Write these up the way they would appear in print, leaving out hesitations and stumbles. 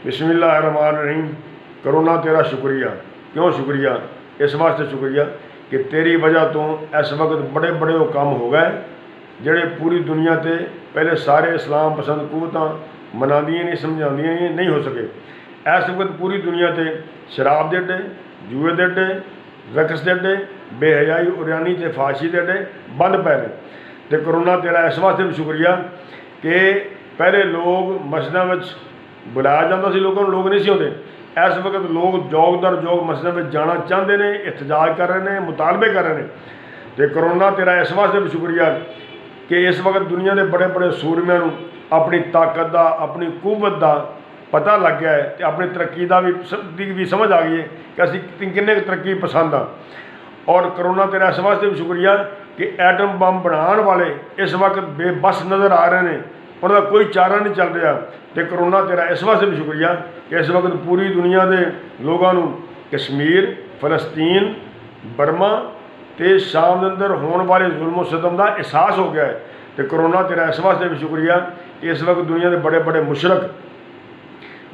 बिस्मिल्लाहिर्रहमानिर्रहीम। करोना तेरा शुक्रिया। क्यों शुक्रिया? इस वास्ते शुक्रिया कि तेरी वजह तो इस वक्त बड़े बड़े वो काम हो गए जेड़े पूरी दुनिया ते पहले सारे इस्लाम पसंद कुवतां मनादियां नहीं समझादियां नहीं हो सके। इस वक्त पूरी दुनिया ते शराब दे अड्डे, जुए दे अड्डे, रकस दे अड्डे, बेहयाई उरियानी ते फाशी दे अड्डे बंद पै ने। तो करोना तेरा इस वास्ते भी शुक्रिया कि पहले लोग मस्जिदां विच बुलाया जाता सी, लोग नहीं सी होंदे। इस वक्त लोग जौग दर जौग मस्जिदां विच जाना चाहते हैं, एहतजाज कर रहे हैं, मुतालबे कर रहे हैं। तो करोना तेरा इस वास्ते भी शुक्रिया कि इस वक्त दुनिया के बड़े बड़े सूरमियां नूं अपनी ताकत का, अपनी कुवत का पता लग गया है, तो अपनी तरक्की का भी समझ आ गई है कि असीं किन्ने तरक्की पसंद हाँ। और करोना तेरा इस वास्ते भी शुक्रिया कि एटम बम बनाने वाले इस वक्त बेबस नज़र आ रहे हैं, उनका कोई चारा नहीं चल रहा। तो करोना तेरा इस वास्ते भी शुक्रिया कि इस वक्त पूरी दुनिया के लोगों को कश्मीर, फलस्तीन, बर्मा तो शाम के अंदर होने वाले जुल्म सितम का एहसास हो गया है। तो करोना तेरा इस वास्ते भी शुक्रिया कि इस वक्त दुनिया के बड़े बड़े मुशरक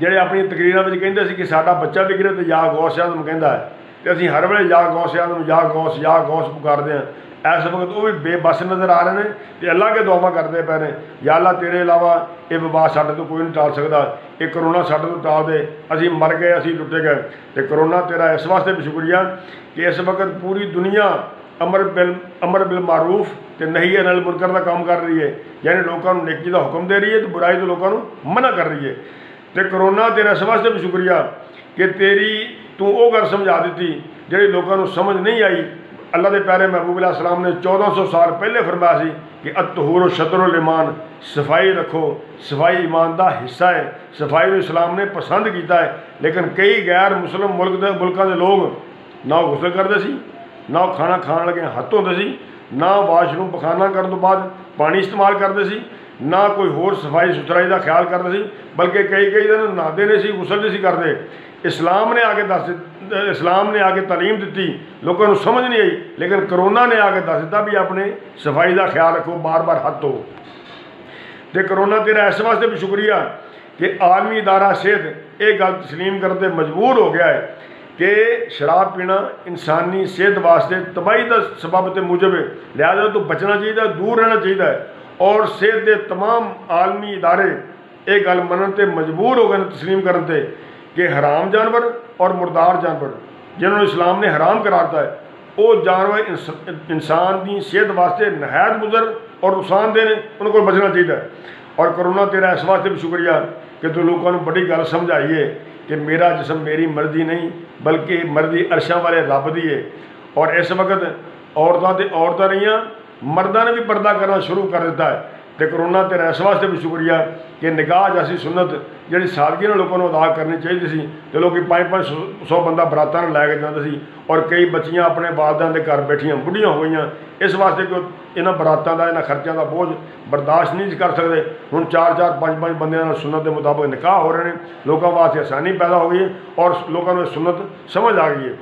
ਜਿਹੜੇ अपनी तकरीरों में कहते सी कि साडा बच्चा विगड़े तो या गौस आज़म कहता है, तो असीं हर वेले या गौस आज़म या गौस पुकारते हैं। इस वक्त वो भी बेबस नज़र आ रहे हैं तो अल्लाह के दुआवां करते पे ने, या अल्लाह तेरे अलावा ये वबा साडे तो कोई नहीं टाल सकता, ये करोना साडे तो टाल दे, असीं मर गए, असीं लुटे गए। तो करोना तेरा इस वास्ते भी शुक्रिया कि इस वक्त पूरी दुनिया अमर बिल मारूफ तो नही अनिल मुनकर का काम कर रही है, यानी लोगों को नेकी का हुक्म दे रही है, तो बुराई तो लोगों को मना कर रही है। तो करोना तेरा इस वास्ते भी शुक्रिया कि तेरी तू वो गल समझा दी जी लोगों को समझ नहीं आई। अल्लाह के प्यारे महबूब अलैहिस्सलाम ने 1400 साल पहले फरमाया सी कि अतहुर शतरुल ईमान, सफाई रखो, सफाई ईमान का हिस्सा है। सफाई को इस्लाम ने पसंद किया है, लेकिन कई गैर मुस्लिम मुल्कों के लोग ना गुसल करते सी, ना खाना खाने लगे हथ धोते सी, ना वाशरूम पखाना करने तो बाद पानी इस्तेमाल करते सी, ना कोई होर सफाई सुथराई का ख्याल करते सी, बल्कि कई दिन नहाते नहीं सी, गुसल नहीं सी करते। इस्लाम ने आके इस्लाम ने आके तालीम दी, लोगों को समझ नहीं आई, लेकिन करोना ने आके दस दिता भी अपने सफाई का ख्याल रखो, बार बार हाथ धो। तो करोना तेरा इस वास्ते भी शुक्रिया कि आलमी इदारा सेहत ये गल तस्लीम करते मजबूर हो गया है कि शराब पीना इंसानी सेहत वास्ते तबाही का सबब तो मूजब है, लिहाजा तो बचना चाहिए, दूर रहना चाहिए। और सेहत के तमाम आलमी इदारे ये गल मनन ते मजबूर हो गए तस्लीम करते कि हराम जानवर और मुर्दार जानवर जिन्होंने इस्लाम ने हराम करार दिता है, वो जानवर इंसान की सेहत वास्ते नहायत मुज़र और नुकसानदेह ने, उनको बचना चाहिए। और करोना तेरा इस वास्ते भी शुक्रिया कि तू लोगों को बड़ी गल समझाई है कि मेरा जिसम मेरी मर्जी नहीं बल्कि मर्जी अरशा वाले रब दी है। और इस वक्त औरतां रही मर्दा ने भी पर्दा करना शुरू कर दिता है। तो करोना तेरा इस वास्ते भी शुक्रिया कि निकाह जैसी सुन्नत जी सादगी ने लोगों को अदा करनी चाहिए सी, तो लोग 500 बंदा बरातां लैके जाते सी, और कई बच्चियां अपने वालदां के घर बैठियां बुढ़ियां हो गई इस वास्ते कि इन्होंने बरातां का इन्होंने खर्चों का बोझ बर्दाश्त नहीं कर सकते। हुण 4-4 5-5 बंदियां सुन्नत के मुताबिक निकाह हो रहे हैं, लोगों वास्ते आसानी पैदा हो गई है और लोगों को सुन्नत समझ आ गई है।